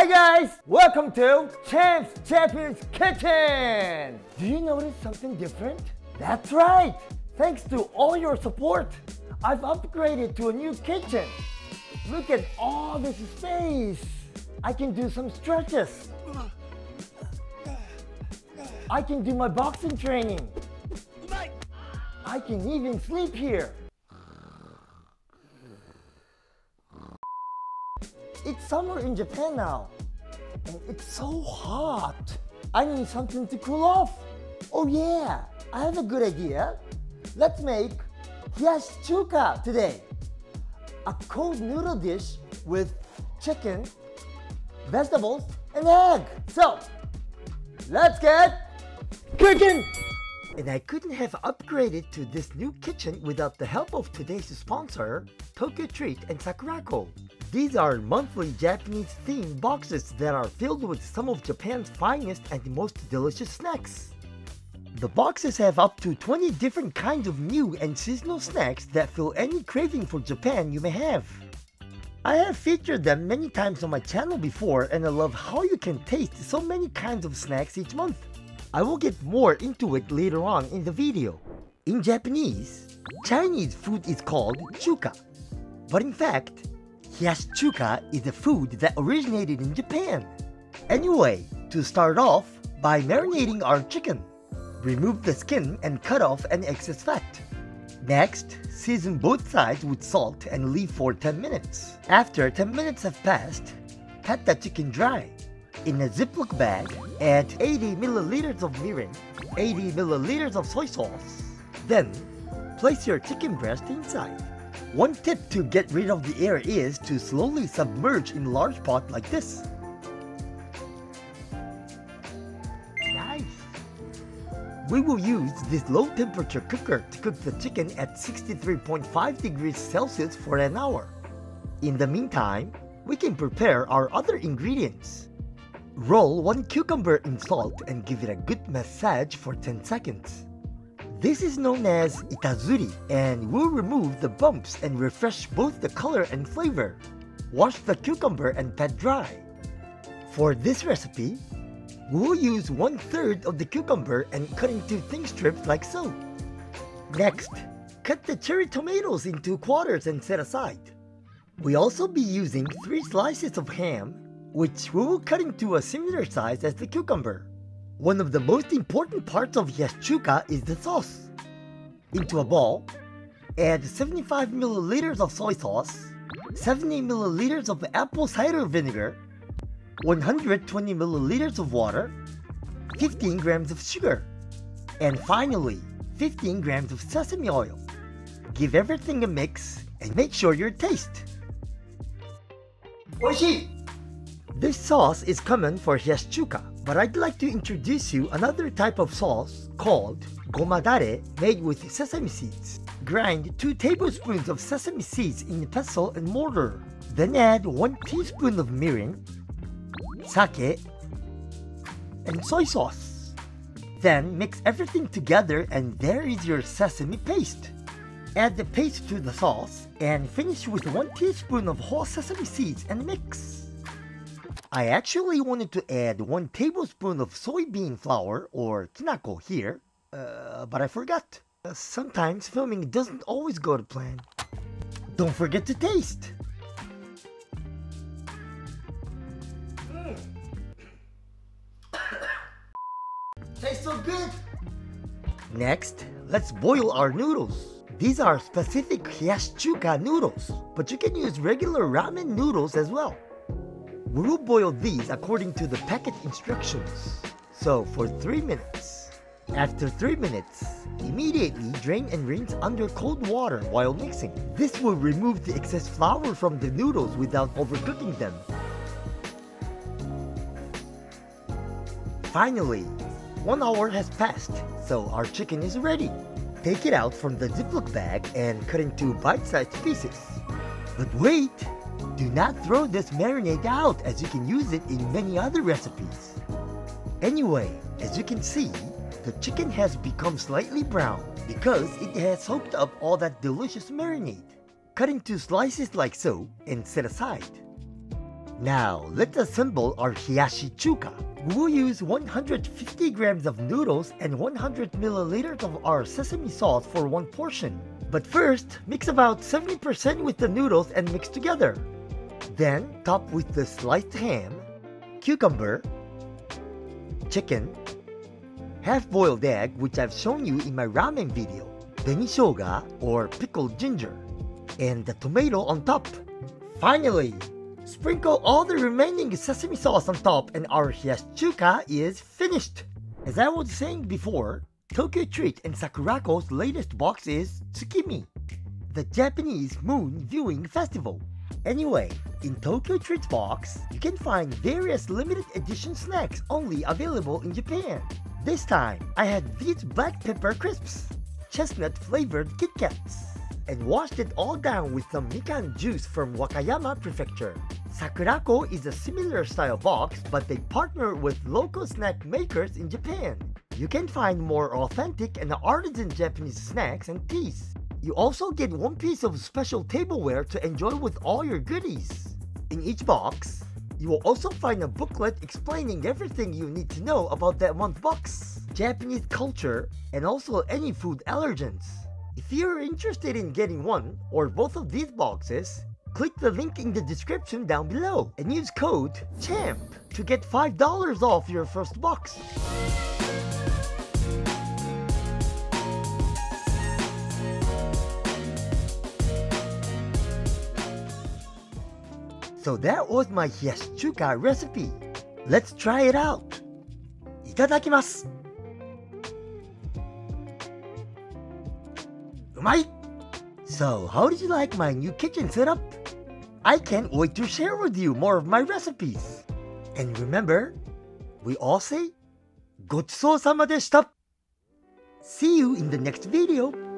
Hi guys! Welcome to Champ's Japanese Kitchen! Do you notice something different? That's right! Thanks to all your support, I've upgraded to a new kitchen. Look at all this space! I can do some stretches. I can do my boxing training. I can even sleep here. It's summer in Japan now, and it's so hot. I need something to cool off. Oh yeah, I have a good idea. Let's make Hiyashi Chuka today. A cold noodle dish with chicken, vegetables, and egg. So, let's get cooking! And I couldn't have upgraded to this new kitchen without the help of today's sponsor, Tokyo Treat and Sakurako. These are monthly Japanese themed boxes that are filled with some of Japan's finest and most delicious snacks. The boxes have up to 20 different kinds of new and seasonal snacks that fill any craving for Japan you may have. I have featured them many times on my channel before, and I love how you can taste so many kinds of snacks each month. I will get more into it later on in the video. In Japanese, Chinese food is called chuka, but in fact, Hiyashi Chuka is a food that originated in Japan. Anyway, to start off by marinating our chicken. Remove the skin and cut off any excess fat. Next, season both sides with salt and leave for 10 minutes. After 10 minutes have passed, pat the chicken dry. In a Ziploc bag, add 80 milliliters of mirin, 80 milliliters of soy sauce. Then, place your chicken breast inside. One tip to get rid of the air is to slowly submerge in a large pot like this. Nice! We will use this low temperature cooker to cook the chicken at 63.5 degrees Celsius for an hour. In the meantime, we can prepare our other ingredients. Roll one cucumber in salt and give it a good massage for 10 seconds. This is known as itazuri and will remove the bumps and refresh both the color and flavor. Wash the cucumber and pat dry. For this recipe, we will use 1/3 of the cucumber and cut into thin strips like so. Next, cut the cherry tomatoes into quarters and set aside. We also be using 3 slices of ham, which we will cut into a similar size as the cucumber. One of the most important parts of Hiyashi Chuka is the sauce. Into a bowl, add 75 milliliters of soy sauce, 70 milliliters of apple cider vinegar, 120 milliliters of water, 15 grams of sugar, and finally 15 grams of sesame oil. Give everything a mix and make sure you taste. Oishii! This sauce is common for Hiyashi Chuka, but I'd like to introduce you another type of sauce called gomadare made with sesame seeds. Grind 2 tablespoons of sesame seeds in a pestle and mortar. Then add 1 teaspoon of mirin, sake, and soy sauce. Then mix everything together and there is your sesame paste. Add the paste to the sauce and finish with 1 teaspoon of whole sesame seeds and mix. I actually wanted to add 1 tablespoon of soybean flour or kinako here, but I forgot. Sometimes filming doesn't always go to plan. Don't forget to taste! Tastes so good! Next, let's boil our noodles. These are specific Hiyashi Chuka noodles, but you can use regular ramen noodles as well. We will boil these according to the packet instructions. So for 3 minutes. After 3 minutes, immediately drain and rinse under cold water while mixing. This will remove the excess flour from the noodles without overcooking them. Finally, 1 hour has passed, so our chicken is ready. Take it out from the Ziploc bag and cut into bite-sized pieces. But wait! Do not throw this marinade out as you can use it in many other recipes. Anyway, as you can see, the chicken has become slightly brown because it has soaked up all that delicious marinade. Cut into slices like so and set aside. Now, let's assemble our Hiyashi Chuka. We will use 150 grams of noodles and 100 milliliters of our sesame sauce for one portion. But first, mix about 70% with the noodles and mix together. Then, top with the sliced ham, cucumber, chicken, half-boiled egg, which I've shown you in my ramen video, benishoga or pickled ginger, and the tomato on top. Finally, sprinkle all the remaining sesame sauce on top and our Hiyashi Chuka is finished! As I was saying before, Tokyo Treat and Sakurako's latest box is Tsukimi, the Japanese moon viewing festival. Anyway, in Tokyo Treat's box, you can find various limited edition snacks only available in Japan. This time, I had Vide black pepper crisps, chestnut flavored Kit Kats, and washed it all down with some mikan juice from Wakayama Prefecture. Sakurako is a similar style box, but they partner with local snack makers in Japan. You can find more authentic and artisan Japanese snacks and teas. You also get one piece of special tableware to enjoy with all your goodies. In each box, you will also find a booklet explaining everything you need to know about that month's box, Japanese culture, and also any food allergens. If you're interested in getting one or both of these boxes, click the link in the description down below and use code CHAMP to get $5 off your first box. So that was my Hiyashi Chuka recipe. Let's try it out. Itadakimasu. Umai! So, how did you like my new kitchen setup? I can't wait to share with you more of my recipes. And remember, we all say, ごちそうさまでした. See you in the next video.